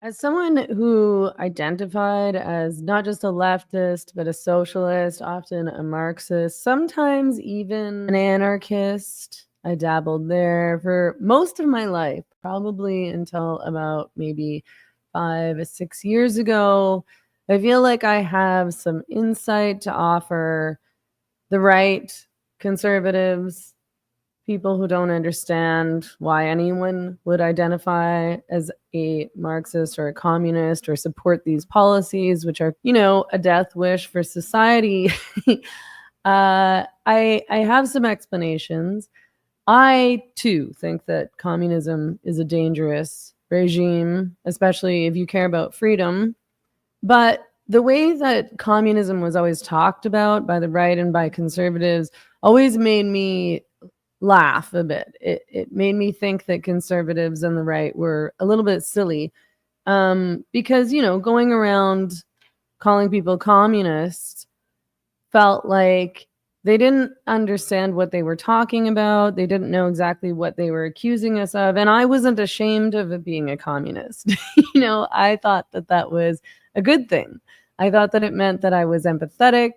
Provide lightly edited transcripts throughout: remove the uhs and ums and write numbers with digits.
As someone who identified as not just a leftist, but a socialist, often a Marxist, sometimes even an anarchist, I dabbled there for most of my life, probably until about maybe 5 or 6 years ago. I feel like I have some insight to offer the right, conservatives, people who don't understand why anyone would identify as a Marxist or a communist or support these policies, which are, a death wish for society. I have some explanations. I too think that communism is a dangerous regime, especially if you care about freedom. But the way that communism was always talked about by the right and by conservatives always made me laugh a bit. It made me think that conservatives and the right were a little bit silly, because, going around calling people communists felt like they didn't understand what they were talking about. They didn't know exactly what they were accusing us of. And I wasn't ashamed of it being a communist. I thought that that was a good thing. I thought that it meant that I was empathetic,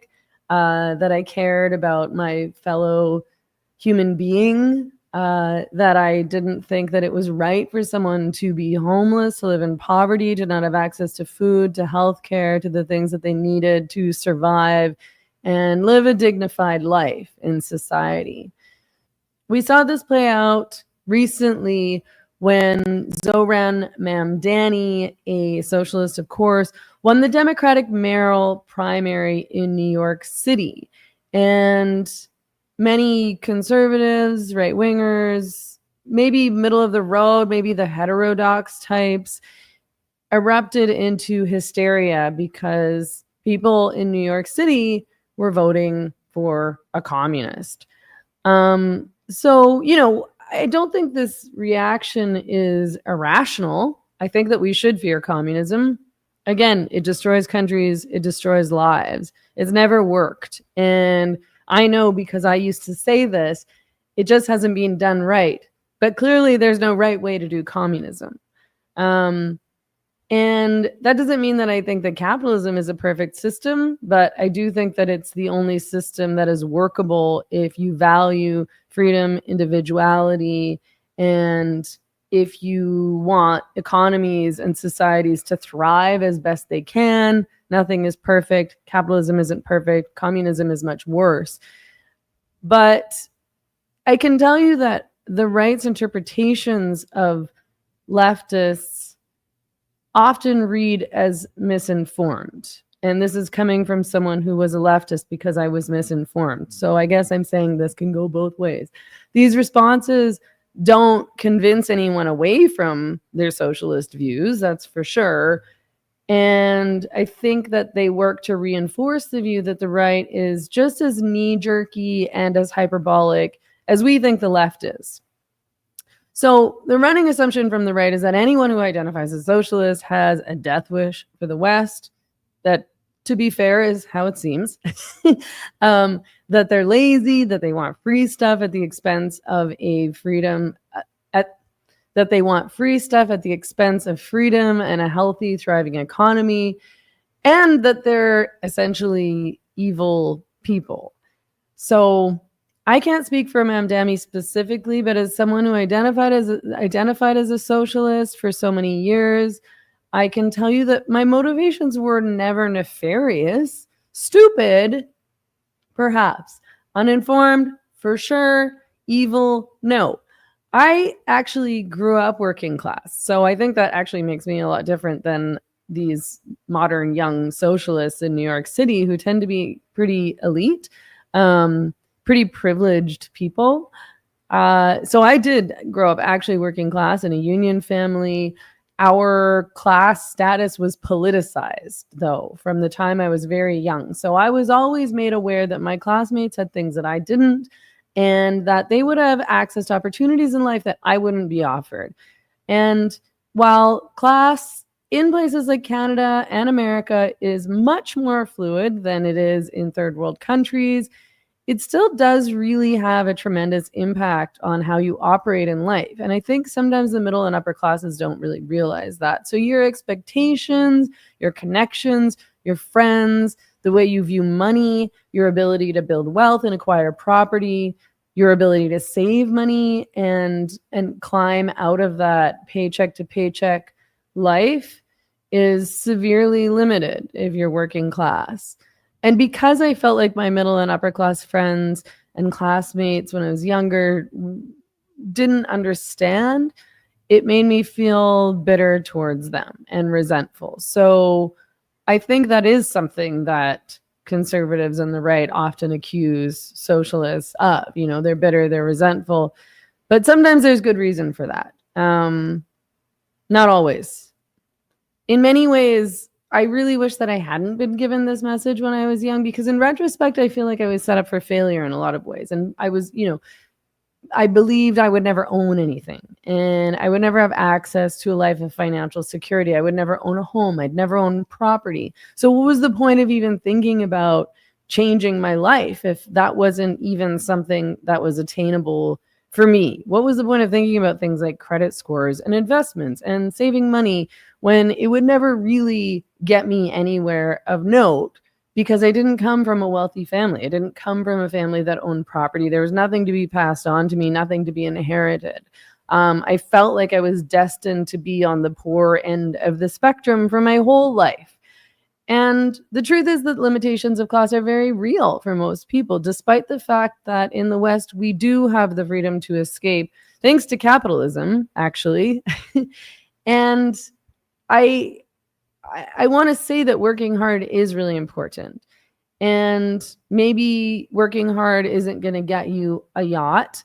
that I cared about my fellow human being, that I didn't think that it was right for someone to be homeless, to live in poverty, to not have access to food, to healthcare, to the things that they needed to survive and live a dignified life in society. We saw this play out recently when Zoran Mamdani, a socialist, of course, won the Democratic mayoral primary in New York City. And many conservatives, right wingers, maybe middle of the road, maybe the heterodox types, erupted into hysteria because people in New York City were voting for a communist. So, I don't think this reaction is irrational. I think that we should fear communism. Again, it destroys countries, it destroys lives. It's never worked. And I know because I used to say this, it just hasn't been done right. But clearly, there's no right way to do communism. And that doesn't mean that I think that capitalism is a perfect system, but I do think that it's the only system that is workable if you value freedom, individuality, and if you want economies and societies to thrive as best they can. Nothing is perfect. Capitalism isn't perfect. Communism is much worse. But I can tell you that the right's interpretations of leftists often read as misinformed. And this is coming from someone who was a leftist because I was misinformed. So I guess I'm saying this can go both ways. These responses don't convince anyone away from their socialist views, that's for sure. And I think that they work to reinforce the view that the right is just as knee-jerky and as hyperbolic as we think the left is. So the running assumption from the right is that anyone who identifies as socialist has a death wish for the West. That, to be fair, is how it seems. That they're lazy, that they want free stuff at the expense of a freedom, that they want free stuff at the expense of freedom and a healthy, thriving economy, and that they're essentially evil people. So I can't speak for Mamdani specifically, but as someone who identified as a socialist for so many years, I can tell you that my motivations were never nefarious. Stupid, perhaps. Uninformed, for sure. Evil, no. I actually grew up working class, so I think that actually makes me a lot different than these modern young socialists in New York City who tend to be pretty elite. Pretty privileged people. So I did grow up actually working class in a union family. Our class status was politicized, though, from the time I was very young. So I was always made aware that my classmates had things that I didn't, and that they would have access to opportunities in life that I wouldn't be offered. And while class in places like Canada and America is much more fluid than it is in third world countries, it still does really have a tremendous impact on how you operate in life. And I think sometimes the middle and upper classes don't really realize that. So your expectations, your connections, your friends, the way you view money, your ability to build wealth and acquire property, your ability to save money and climb out of that paycheck to paycheck life is severely limited if you're working class. And because I felt like my middle and upper class friends and classmates when I was younger didn't understand, it made me feel bitter towards them and resentful. So I think that is something that conservatives and the right often accuse socialists of. You know, they're bitter, they're resentful, but sometimes there's good reason for that. Not always. In many ways, I really wish that I hadn't been given this message when I was young, because in retrospect, I feel like I was set up for failure in a lot of ways. And I was, I believed I would never own anything and I would never have access to a life of financial security. I would never own a home. I'd never own property. So what was the point of even thinking about changing my life if that wasn't even something that was attainable for me? What was the point of thinking about things like credit scores and investments and saving money when it would never really get me anywhere of note? Because I didn't come from a wealthy family. I didn't come from a family that owned property. There was nothing to be passed on to me, nothing to be inherited. I felt like I was destined to be on the poor end of the spectrum for my whole life. And the truth is that limitations of class are very real for most people, despite the fact that in the West, we do have the freedom to escape, thanks to capitalism, actually. And I want to say that working hard is really important. And maybe working hard isn't going to get you a yacht.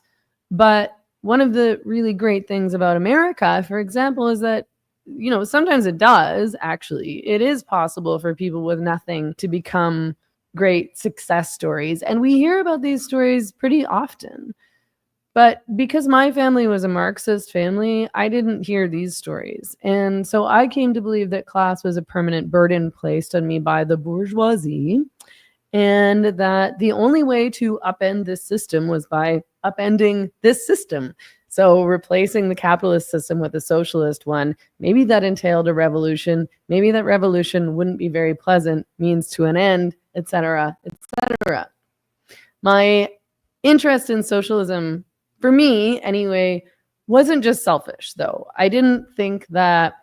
But one of the really great things about America, for example, is that, sometimes it does, actually. It is possible for people with nothing to become great success stories. And we hear about these stories pretty often. But because my family was a Marxist family, I didn't hear these stories. And so I came to believe that class was a permanent burden placed on me by the bourgeoisie, and that the only way to upend this system was by upending this system. So replacing the capitalist system with a socialist one, maybe that entailed a revolution. Maybe that revolution wouldn't be very pleasant, means to an end, etc., etc. My interest in socialism, for me anyway, wasn't just selfish, though. I didn't think that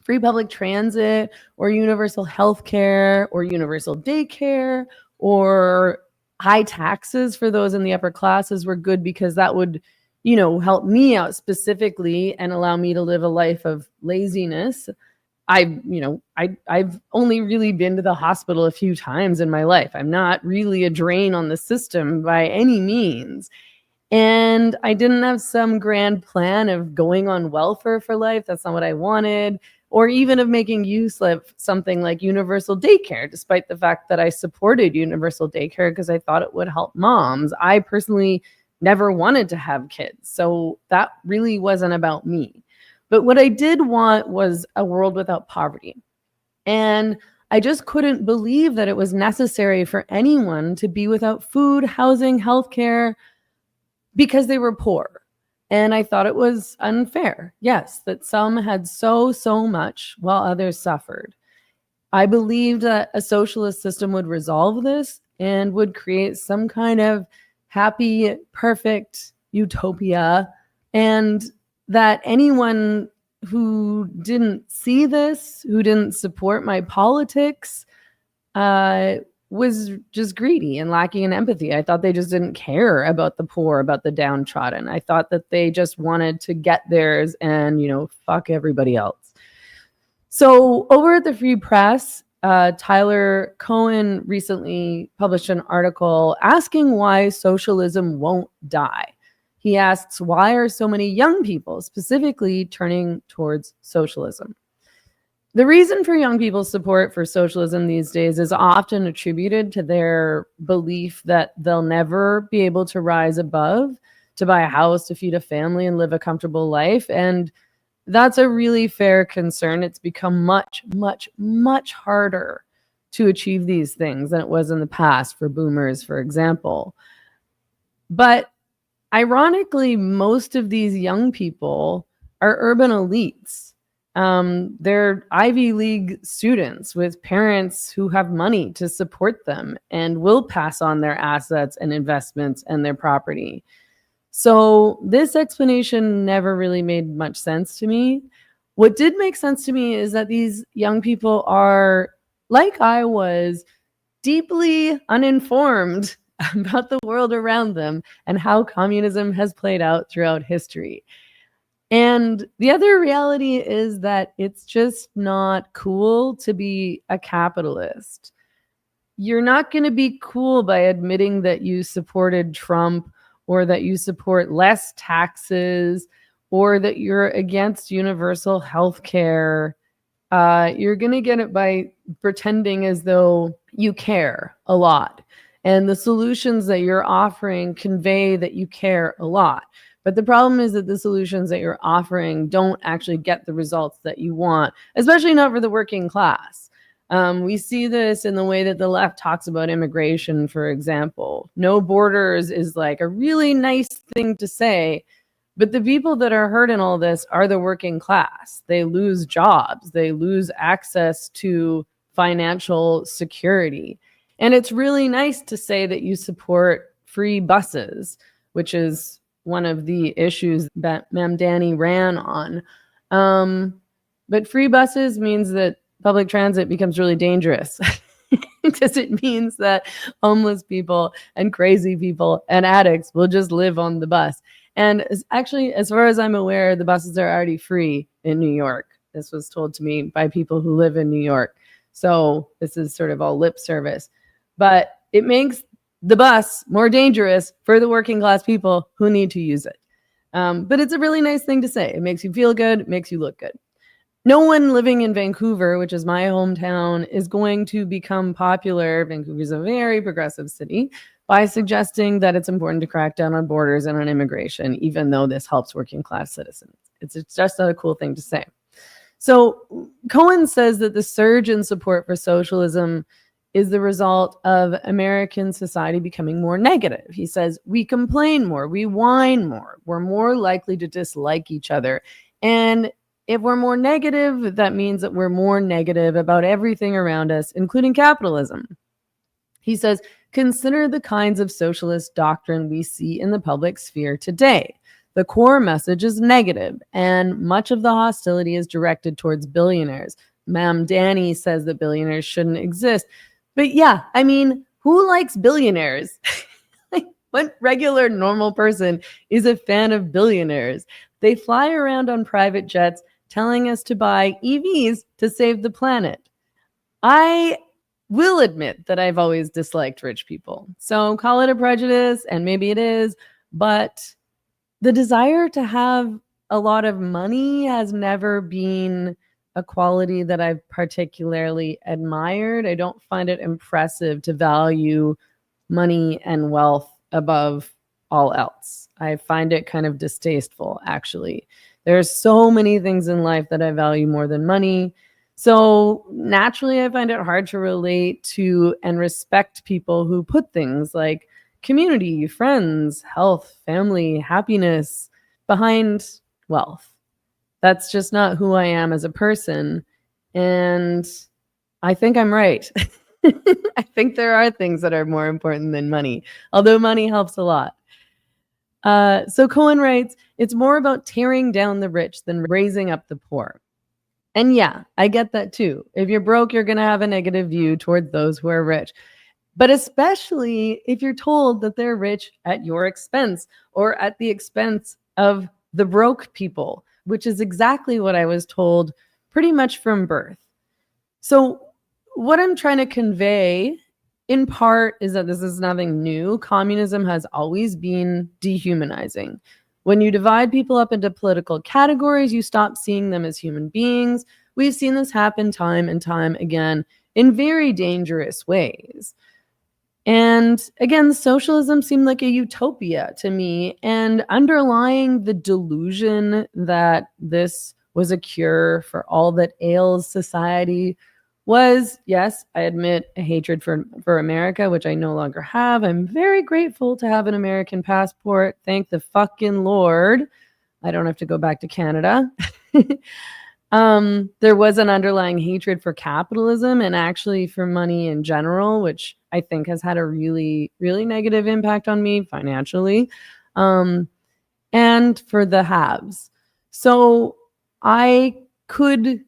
free public transit or universal health care or universal daycare or high taxes for those in the upper classes were good because that would, help me out specifically and allow me to live a life of laziness. I've only really been to the hospital a few times in my life. I'm not really a drain on the system by any means. And I didn't have some grand plan of going on welfare for life. That's not what I wanted. Or even of making use of something like universal daycare, despite the fact that I supported universal daycare because I thought it would help moms. I personally never wanted to have kids. So that really wasn't about me. But what I did want was a world without poverty. And I just couldn't believe that it was necessary for anyone to be without food, housing, healthcare, because they were poor. And I thought it was unfair, yes, that some had so much while others suffered. I believed that a socialist system would resolve this and would create some kind of happy, perfect utopia, and that anyone who didn't see this, who didn't support my politics, was just greedy and lacking in empathy. I thought they just didn't care about the poor, about the downtrodden. I thought that they just wanted to get theirs and, fuck everybody else. So over at the Free Press, Tyler Cohen recently published an article asking why socialism won't die. He asks, why are so many young people specifically turning towards socialism? The reason for young people's support for socialism these days is often attributed to their belief that they'll never be able to rise above, to buy a house, to feed a family, and live a comfortable life. And that's a really fair concern. It's become much, much, much harder to achieve these things than it was in the past for boomers, for example. But ironically, most of these young people are urban elites. They're Ivy League students with parents who have money to support them and will pass on their assets and investments and their property. So this explanation never really made much sense to me. What did make sense to me is that these young people are, like I was, deeply uninformed about the world around them and how communism has played out throughout history. And the other reality is that it's just not cool to be a capitalist. You're not going to be cool by admitting that you supported Trump or that you support less taxes or that you're against universal health care. You're going to get it by pretending as though you care a lot. And the solutions that you're offering convey that you care a lot. But the problem is that the solutions that you're offering don't actually get the results that you want, especially not for the working class. We see this in the way that the left talks about immigration, for example. No borders is like a really nice thing to say, but the people that are hurt in all this are the working class. They lose jobs. They lose access to financial security. And it's really nice to say that you support free buses, which is one of the issues that Mamdani ran on. But free buses means that public transit becomes really dangerous because it means that homeless people and crazy people and addicts will just live on the bus. And actually, as far as I'm aware, the buses are already free in New York. This was told to me by people who live in New York. So this is sort of all lip service. But it makes the bus more dangerous for the working class people who need to use it. But it's a really nice thing to say. It makes you feel good. It makes you look good. No one living in Vancouver, which is my hometown, is going to become popular. Vancouver is a very progressive city by suggesting that it's important to crack down on borders and on immigration, even though this helps working class citizens. It's just not a cool thing to say. So Cohen says that the surge in support for socialism is the result of American society becoming more negative. He says, we complain more, we whine more, we're more likely to dislike each other. And if we're more negative, that means that we're more negative about everything around us, including capitalism. He says, consider the kinds of socialist doctrine we see in the public sphere today. The core message is negative, and much of the hostility is directed towards billionaires. Mamdani says that billionaires shouldn't exist. But yeah, I mean, who likes billionaires? Like, what regular normal person is a fan of billionaires? They fly around on private jets telling us to buy EVs to save the planet. I will admit that I've always disliked rich people. So call it a prejudice, and maybe it is, but the desire to have a lot of money has never been a quality that I've particularly admired. I don't find it impressive to value money and wealth above all else. I find it kind of distasteful, actually. There's so many things in life that I value more than money. So naturally, I find it hard to relate to and respect people who put things like community, friends, health, family, happiness behind wealth. That's just not who I am as a person. And I think I'm right. I think there are things that are more important than money, although money helps a lot. So Cohen writes, it's more about tearing down the rich than raising up the poor. And yeah, I get that too. If you're broke, you're going to have a negative view towards those who are rich. But especially if you're told that they're rich at your expense or at the expense of the broke people, which is exactly what I was told pretty much from birth. So what I'm trying to convey in part is that this is nothing new. Communism has always been dehumanizing. When you divide people up into political categories, you stop seeing them as human beings. We've seen this happen time and time again in very dangerous ways. And again, socialism seemed like a utopia to me. And underlying the delusion that this was a cure for all that ails society was, yes, I admit, a hatred for America, which I no longer have. I'm very grateful to have an American passport. Thank the fucking Lord. I don't have to go back to Canada. There was an underlying hatred for capitalism and actually for money in general, which I think has had a really, really negative impact on me financially, and for the haves. So I could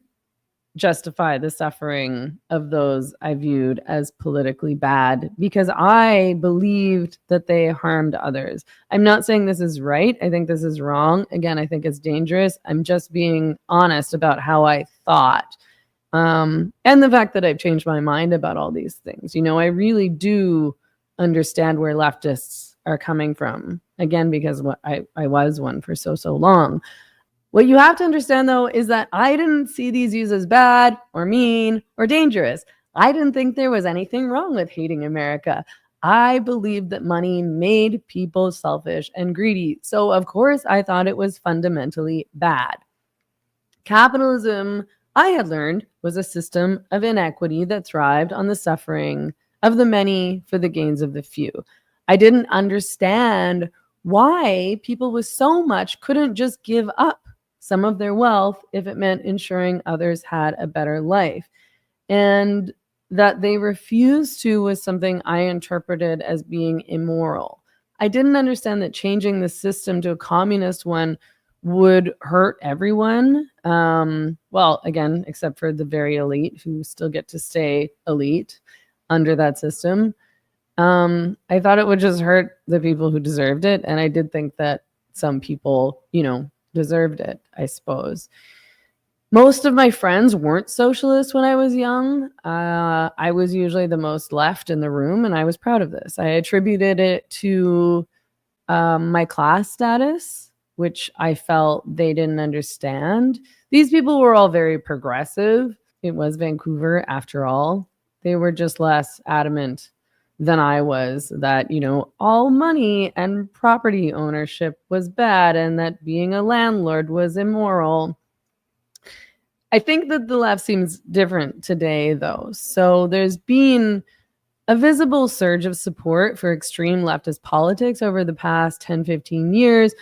justify the suffering of those I viewed as politically bad because I believed that they harmed others. I'm not saying this is right. I think this is wrong. Again, I think it's dangerous. I'm just being honest about how I thought. And the fact that I've changed my mind about all these things. I really do understand where leftists are coming from. Again, because I was one for so long. What you have to understand, though, is that I didn't see these views as bad or mean or dangerous. I didn't think there was anything wrong with hating America. I believed that money made people selfish and greedy. So, of course, I thought it was fundamentally bad. Capitalism, I had learned, was a system of inequity that thrived on the suffering of the many for the gains of the few. I didn't understand why people with so much couldn't just give up some of their wealth if it meant ensuring others had a better life. And that they refused to was something I interpreted as being immoral. I didn't understand that changing the system to a communist one would hurt everyone. Well, again, except for the very elite who still get to stay elite under that system. I thought it would just hurt the people who deserved it. And I did think that some people, deserved it, I suppose. Most of my friends weren't socialists when I was young. I was usually the most left in the room, and I was proud of this. I attributed it to my class status, which I felt they didn't understand. These people were all very progressive. It was Vancouver, after all. They were just less adamant than I was that, all money and property ownership was bad and that being a landlord was immoral. I think that the left seems different today, though. So there's been a visible surge of support for extreme leftist politics over the past 10, 15 years,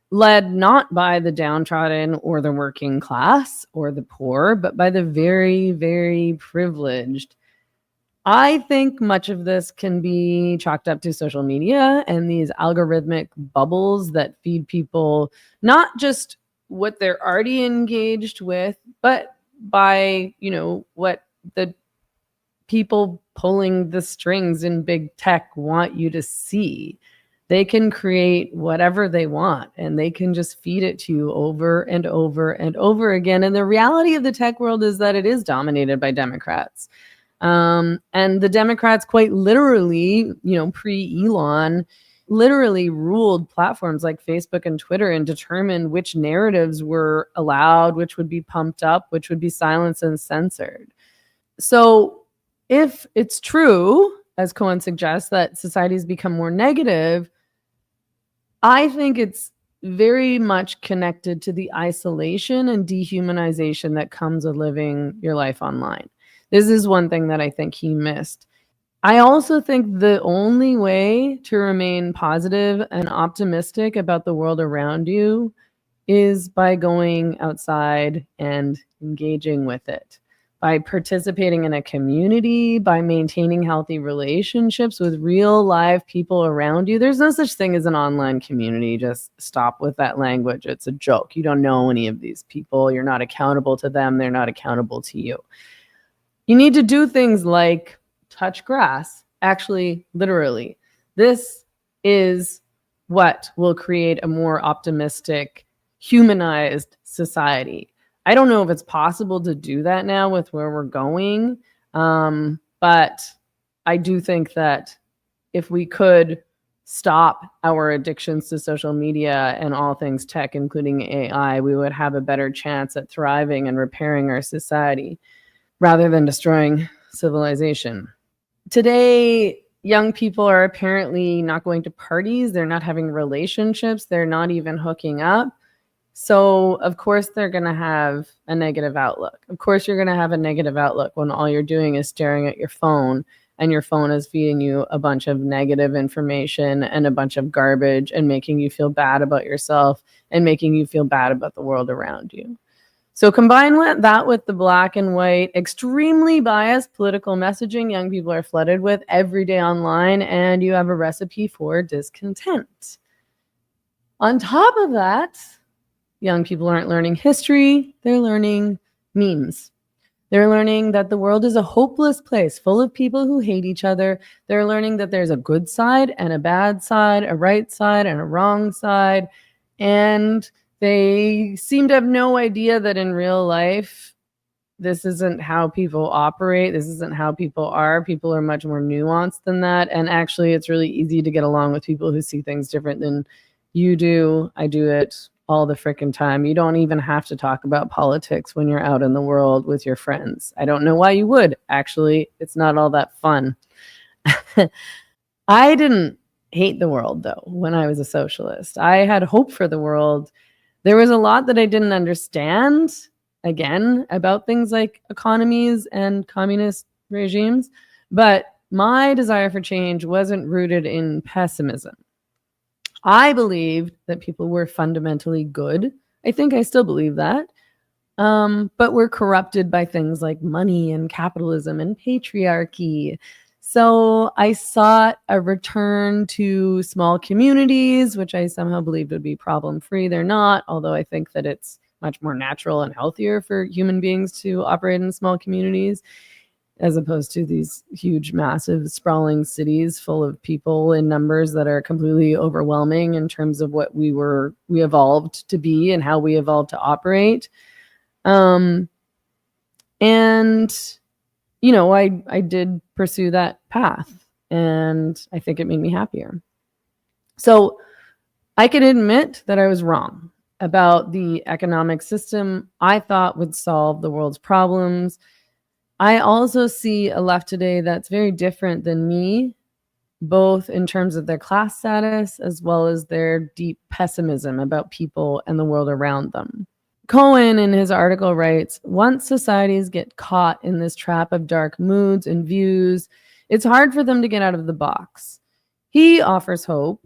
led not by the downtrodden or the working class or the poor, but by the very, very privileged. I think much of this can be chalked up to social media and these algorithmic bubbles that feed people not just what they're already engaged with, but by, what the people pulling the strings in big tech want you to see. They can create whatever they want and they can just feed it to you over and over and over again. And the reality of the tech world is that it is dominated by Democrats. And the Democrats quite literally, pre-Elon, literally ruled platforms like Facebook and Twitter and determined which narratives were allowed, which would be pumped up, which would be silenced and censored. So if it's true, as Cohen suggests, that societies become more negative, I think it's very much connected to the isolation and dehumanization that comes with living your life online. This is one thing that I think he missed. I also think the only way to remain positive and optimistic about the world around you is by going outside and engaging with it, by participating in a community, by maintaining healthy relationships with real live people around you. There's no such thing as an online community. Just stop with that language. It's a joke. You don't know any of these people. You're not accountable to them. They're not accountable to you. You need to do things like touch grass, actually, literally. This is what will create a more optimistic, humanized society. I don't know if it's possible to do that now with where we're going, but I do think that if we could stop our addictions to social media and all things tech, including AI, we would have a better chance at thriving and repairing our society rather than destroying civilization. Today, young people are apparently not going to parties. They're not having relationships. They're not even hooking up. So, of course, they're going to have a negative outlook. Of course, you're going to have a negative outlook when all you're doing is staring at your phone and your phone is feeding you a bunch of negative information and a bunch of garbage and making you feel bad about yourself and making you feel bad about the world around you. So combine that with the black and white, extremely biased political messaging young people are flooded with every day online, and you have a recipe for discontent. On top of that, young people aren't learning history, they're learning memes. They're learning that the world is a hopeless place full of people who hate each other. They're learning that there's a good side and a bad side, a right side and a wrong side. And they seem to have no idea that in real life, this isn't how people operate. This isn't how people are. People are much more nuanced than that. And actually, it's really easy to get along with people who see things different than you do. I do it all the frickin' time. You don't even have to talk about politics when you're out in the world with your friends. I don't know why you would. Actually, it's not all that fun. I didn't hate the world, though, when I was a socialist. I had hope for the world. There was a lot that I didn't understand, again, about things like economies and communist regimes, but my desire for change wasn't rooted in pessimism. I believed that people were fundamentally good. I think I still believe that. But we're corrupted by things like money and capitalism and patriarchy. So I sought a return to small communities, which I somehow believed would be problem-free. They're not, although I think that it's much more natural and healthier for human beings to operate in small communities, as opposed to these huge, massive, sprawling cities full of people in numbers that are completely overwhelming in terms of what we evolved to be and how we evolved to operate. And, you know, I did pursue that path, and I think it made me happier. So I can admit that I was wrong about the economic system I thought would solve the world's problems. I also see a left today that's very different than me, both in terms of their class status as well as their deep pessimism about people and the world around them. Cohen, in his article, writes, once societies get caught in this trap of dark moods and views, it's hard for them to get out of the box. He offers hope,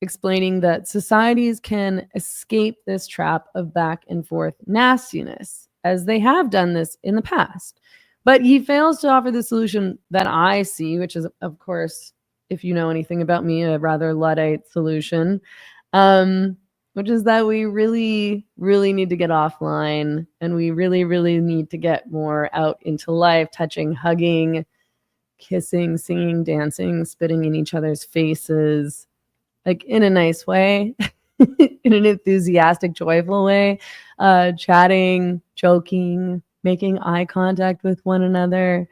explaining that societies can escape this trap of back and forth nastiness, as they have done this in the past. But he fails to offer the solution that I see, which is, of course, if you know anything about me, a rather Luddite solution, which is that we really, really need to get offline, and we really, really need to get more out into life, touching, hugging, kissing, singing, dancing, spitting in each other's faces, like in a nice way, in an enthusiastic, joyful way, chatting, joking, making eye contact with one another.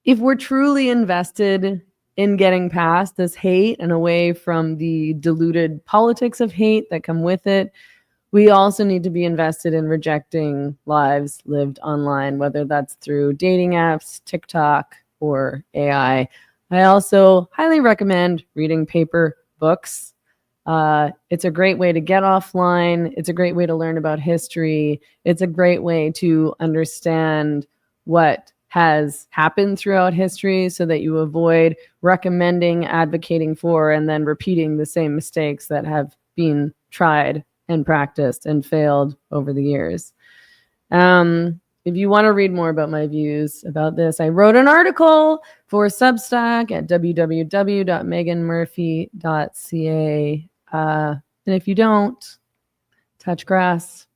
If we're truly invested in getting past this hate and away from the diluted politics of hate that come with it, we also need to be invested in rejecting lives lived online, whether that's through dating apps, TikTok, or AI. I also highly recommend reading paper books. It's a great way to get offline. It's a great way to learn about history. It's a great way to understand what has happened throughout history so that you avoid recommending, advocating for, and then repeating the same mistakes that have been tried and practiced and failed over the years. If you want to read more about my views about this, I wrote an article for Substack at www.meganmurphy.ca. And if you don't, touch grass.